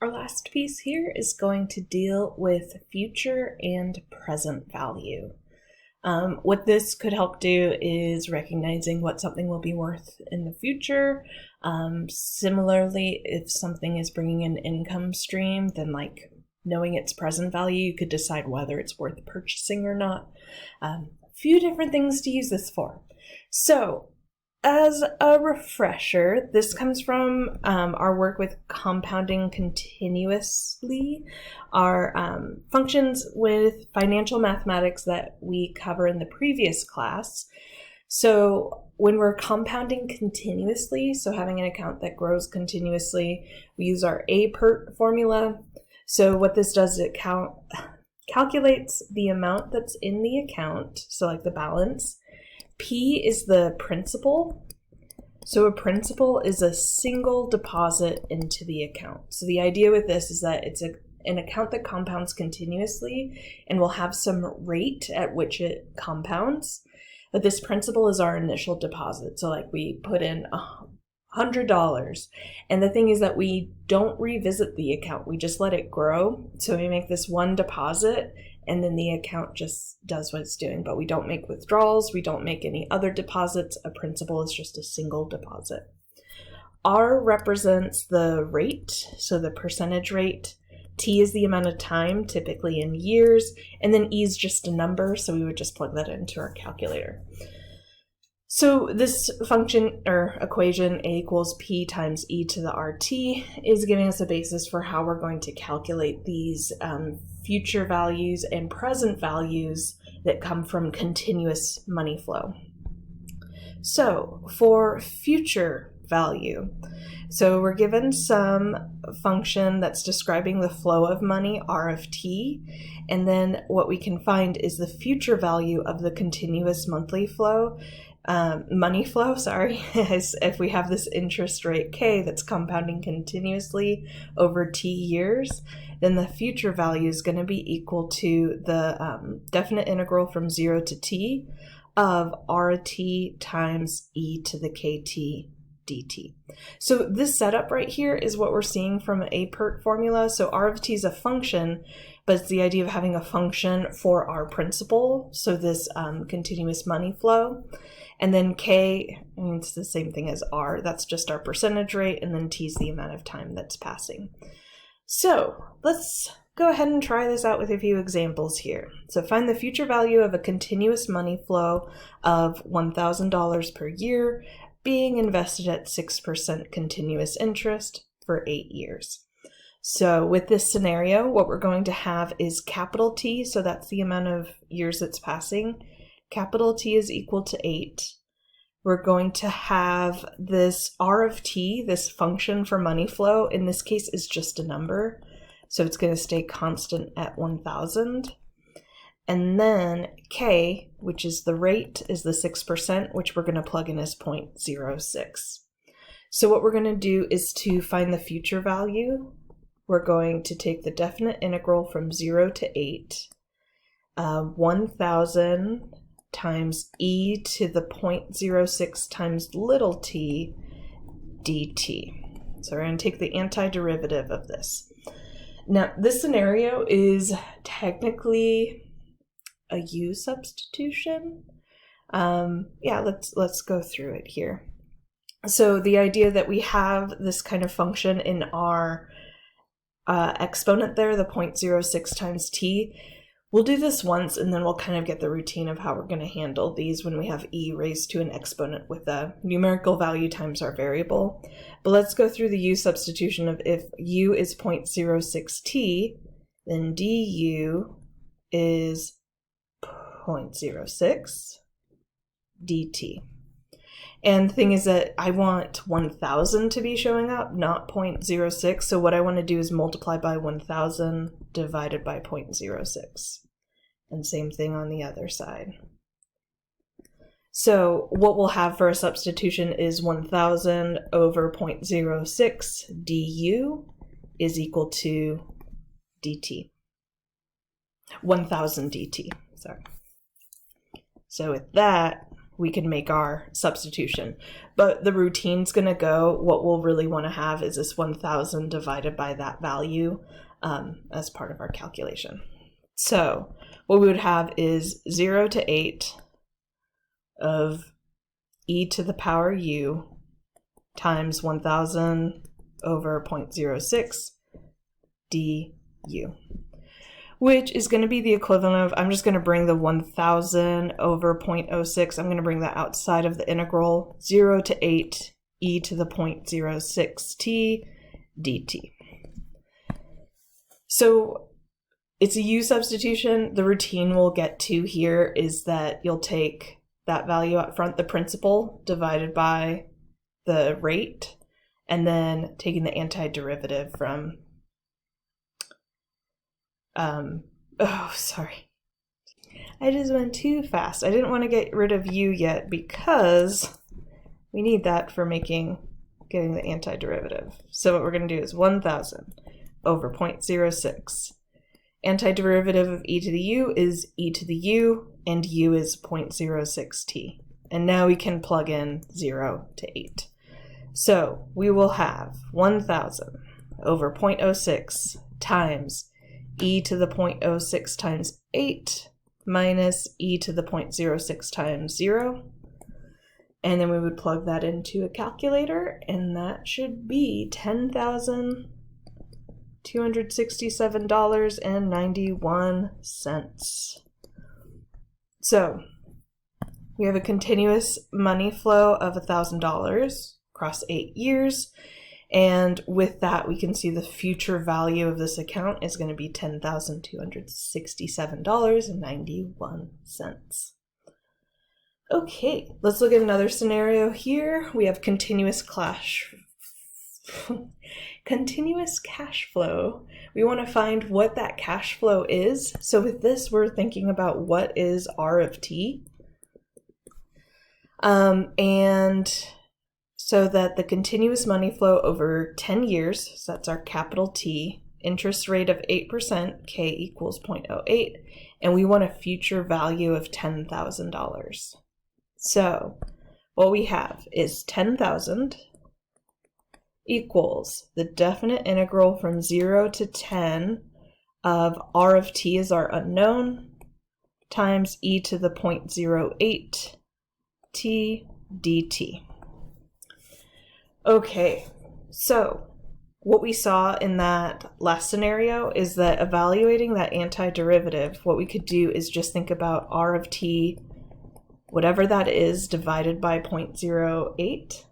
Our last piece here is going to deal with future and present value. What this could help do is recognizing what something will be worth in the future. Similarly, if something is bringing an income stream, then like knowing its present value, you could decide whether it's worth purchasing or not. A few different things to use this for. So, as a refresher, this comes from our work with compounding continuously, our functions with financial mathematics that we cover in the previous class. So when we're compounding continuously, so having an account that grows continuously, we use our APERT formula. So what this does is it calculates the amount that's in the account, so like the balance. P is the principal. So a principal is a single deposit into the account. So the idea with this is that it's an account that compounds continuously and will have some rate at which it compounds. But this principal is our initial deposit. So like we put in $100. And the thing is that we don't revisit the account. We just let it grow. So we make this one deposit and then the account just does what it's doing. But we don't make withdrawals. We don't make any other deposits. A principal is just a single deposit. R represents the rate, so the percentage rate. T is the amount of time, typically in years. And then E is just a number, so we would just plug that into our calculator. So this function or equation, A equals P times E to the RT, is giving us a basis for how we're going to calculate these future values and present values that come from continuous money flow. So for future value, so we're given some function that's describing the flow of money, R of T, and then what we can find is the future value of the continuous monthly flow. Money flow, if we have this interest rate K that's compounding continuously over T years, then the future value is going to be equal to the definite integral from 0 to T of RT times E to the KT dt. So this setup right here is what we're seeing from an APERT formula. So R of T is a function, but it's the idea of having a function for our principal, so this continuous money flow. And then K, I mean, it's the same thing as R, that's just our percentage rate, and then T is the amount of time that's passing. So let's go ahead and try this out with a few examples here. So find the future value of a continuous money flow of $1,000 per year being invested at 6% continuous interest for 8 years. So with this scenario, what we're going to have is capital T, so that's the amount of years that's passing. Capital T is equal to 8. We're going to have this R of T, this function for money flow, in this case is just a number. So it's going to stay constant at 1,000. And then K, which is the rate, is the 6%, which we're going to plug in as 0.06. So what we're going to do is to find the future value. We're going to take the definite integral from 0 to 8, 1,000 times e to the 0.06 times little t dt. So we're going to take the antiderivative of this. Now, this scenario is technically a U-Substitution. Let's go through it here. So the idea that we have this kind of function in our exponent there, the 0.06 times t, we'll do this once and then we'll kind of get the routine of how we're going to handle these when we have e raised to an exponent with a numerical value times our variable. But let's go through the U-substitution of if u is 0.06t, then du is 0.06 dt. And the thing is that I want 1,000 to be showing up, not 0.06. So what I want to do is multiply by 1,000 divided by 0.06. And same thing on the other side. So what we'll have for a substitution is 1,000 over 0.06 du is equal to dt. 1,000 dt, sorry. So with that, we can make our substitution. But the routine's going to go, what we'll really want to have is this 1,000 divided by that value as part of our calculation. So what we would have is 0 to 8 of e to the power u times 1,000 over 0.06 du, which is going to be the equivalent of, I'm just going to bring the 1,000 over 0.06, I'm going to bring that outside of the integral, 0 to 8 e to the 0.06 t dt. So it's a U-substitution. The routine we'll get to here is that you'll take that value up front, the principal, divided by the rate, and then taking the antiderivative from, sorry. I just went too fast. I didn't want to get rid of u yet because we need that for getting the antiderivative. So what we're going to do is 1,000 over 0.06. Antiderivative of e to the u is e to the u, and u is 0.06t. And now we can plug in 0 to 8. So we will have 1,000 over 0.06 times e to the 0.06 times 8 minus e to the 0.06 times 0. And then we would plug that into a calculator, and that should be $10,267.91. So we have a continuous money flow of $1,000 across 8 years. And with that, we can see the future value of this account is going to be $10,267.91. Okay, let's look at another scenario here. We have continuous cash flow. We want to find what that cash flow is. So with this, we're thinking about what is R of t. And so that the continuous money flow over 10 years, so that's our capital T, interest rate of 8%, K equals 0.08, and we want a future value of $10,000. So what we have is 10,000 equals the definite integral from 0 to 10 of R of t is our unknown times e to the 0.08 t dt. Okay, so what we saw in that last scenario is that evaluating that antiderivative, what we could do is just think about R of t, whatever that is, divided by 0.08,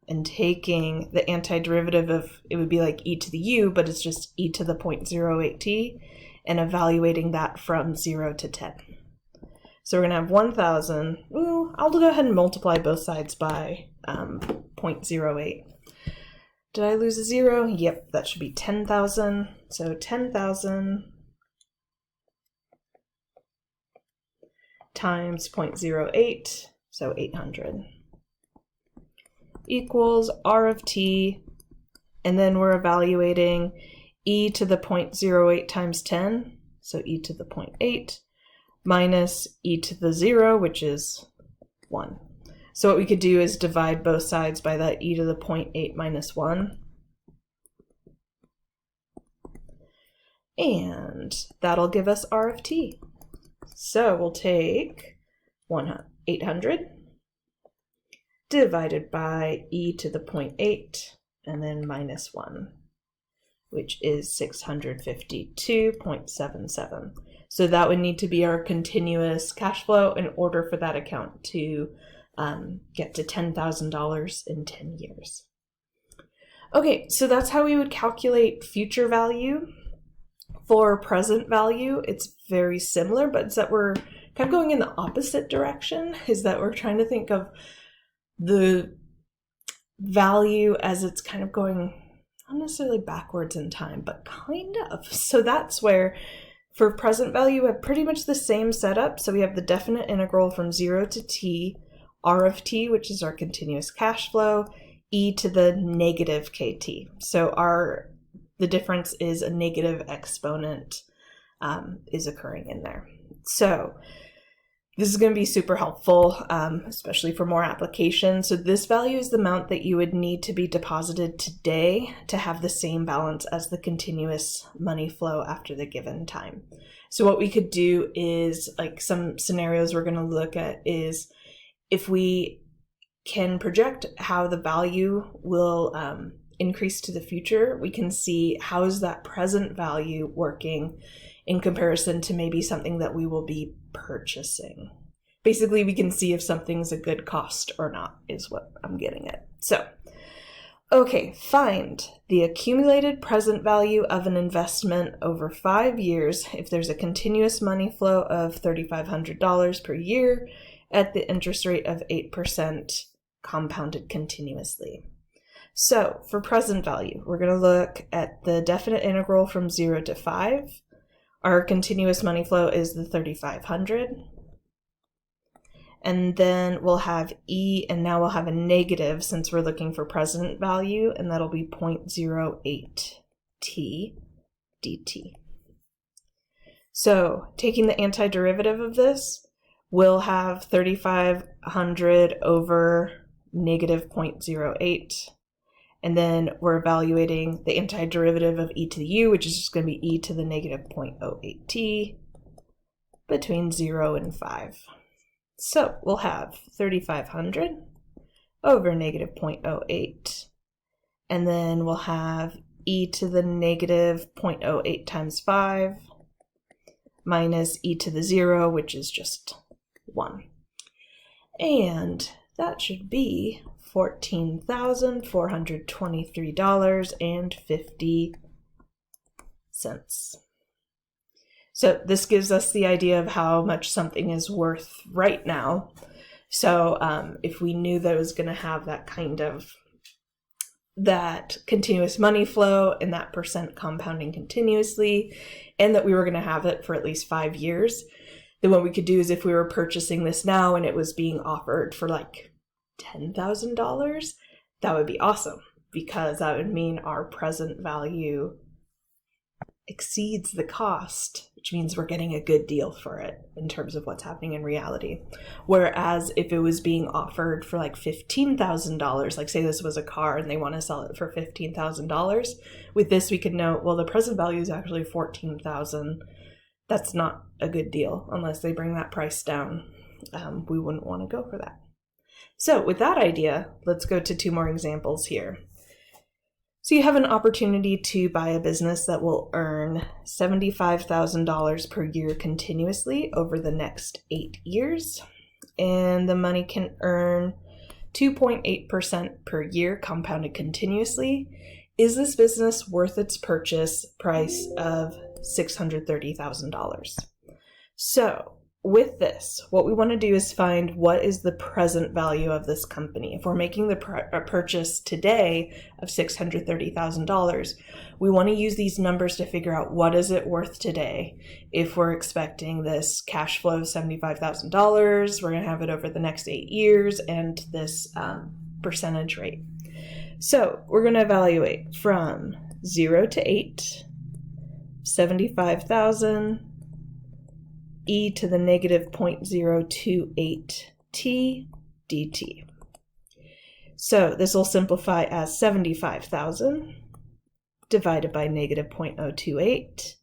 and taking the antiderivative of, it would be like e to the u, but it's just e to the 0.08t, and evaluating that from 0 to 10. So we're going to have 1,000. I'll go ahead and multiply both sides by 0.08. Did I lose a 0? Yep, that should be 10,000. So 10,000 times 0.08, so 800, equals R of t, and then we're evaluating e to the 0.08 times 10, so e to the 0.8, minus e to the 0, which is 1. So what we could do is divide both sides by that e to the 0.8 minus 1. And that'll give us R of t. So we'll take 800 divided by e to the 0.8 and then minus 1, which is 652.77. So that would need to be our continuous cash flow in order for that account to get to $10,000 in 10 years. Okay, so that's how we would calculate future value. For present value, it's very similar, but it's that we're kind of going in the opposite direction, is that we're trying to think of the value as it's kind of going, not necessarily backwards in time, but kind of. So that's where for present value, we have pretty much the same setup. So we have the definite integral from 0 to t, R of t, which is our continuous cash flow, e to the negative kt. So the difference is a negative exponent is occurring in there. So This is going to be super helpful, especially for more applications. So this value is the amount that you would need to be deposited today to have the same balance as the continuous money flow after the given time. So what we could do is, like some scenarios we're going to look at is if we can project how the value will increase to the future, we can see how is that present value working in comparison to maybe something that we will be purchasing. Basically, we can see if something's a good cost or not, is what I'm getting at. So, okay, find the accumulated present value of an investment over 5 years if there's a continuous money flow of $3,500 per year at the interest rate of 8% compounded continuously. So, for present value, we're going to look at the definite integral from 0 to 5. Our continuous money flow is the 3,500. And then we'll have E, and now we'll have a negative since we're looking for present value, and that'll be 0.08 t dt. So taking the antiderivative of this, we'll have 3,500 over negative 0.08. And then we're evaluating the antiderivative of e to the u, which is just going to be e to the negative 0.08t between 0 and 5. So we'll have 3,500 over negative 0.08. And then we'll have e to the negative 0.08 times 5 minus e to the 0, which is just 1. And that should be $14,423.50. So this gives us the idea of how much something is worth right now. So if we knew that it was going to have that kind of that continuous money flow and that percent compounding continuously, and that we were going to have it for at least 5 years, then what we could do is if we were purchasing this now and it was being offered for like $10,000, that would be awesome, because that would mean our present value exceeds the cost, which means we're getting a good deal for it in terms of what's happening in reality. Whereas if it was being offered for like $15,000, like say this was a car and they want to sell it for $15,000, with this we could know, well, the present value is actually $14,000. That's not a good deal unless they bring that price down. We wouldn't want to go for that. So with that idea, let's go to 2 more examples here. So you have an opportunity to buy a business that will earn $75,000 per year continuously over the next 8 years. And the money can earn 2.8% per year compounded continuously. Is this business worth its purchase price of $630,000? So with this, what we want to do is find what is the present value of this company. If we're making the purchase today of $630,000, we want to use these numbers to figure out what is it worth today. If we're expecting this cash flow of $75,000, we're going to have it over the next 8 years and this percentage rate. So we're going to evaluate from 0 to 8, 75,000, e to the negative 0.028 t dt. So this will simplify as 75,000 divided by negative 0.028.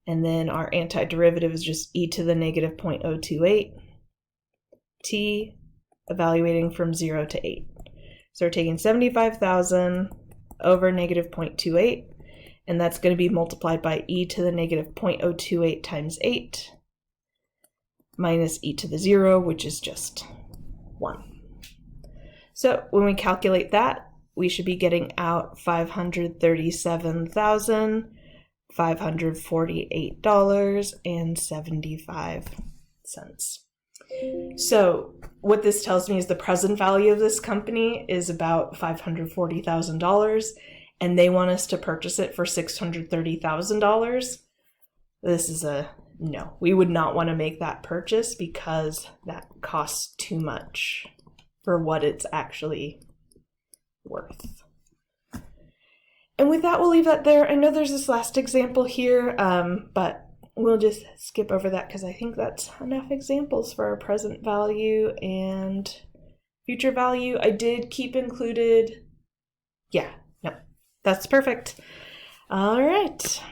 And then our antiderivative is just e to the negative 0.028 t, evaluating from 0 to 8. So we're taking 75,000 over negative 0.28, and that's going to be multiplied by e to the negative 0.028 times 8 minus e to the 0, which is just 1. So when we calculate that, we should be getting out $537,548.75. So what this tells me is the present value of this company is about $540,000, and they want us to purchase it for $630,000. This is a no. We would not want to make that purchase because that costs too much for what it's actually worth. And with that, we'll leave that there. I know there's this last example here, but we'll just skip over that because I think that's enough examples for our present value and future value. I did keep included. Yeah, no, that's perfect. All right.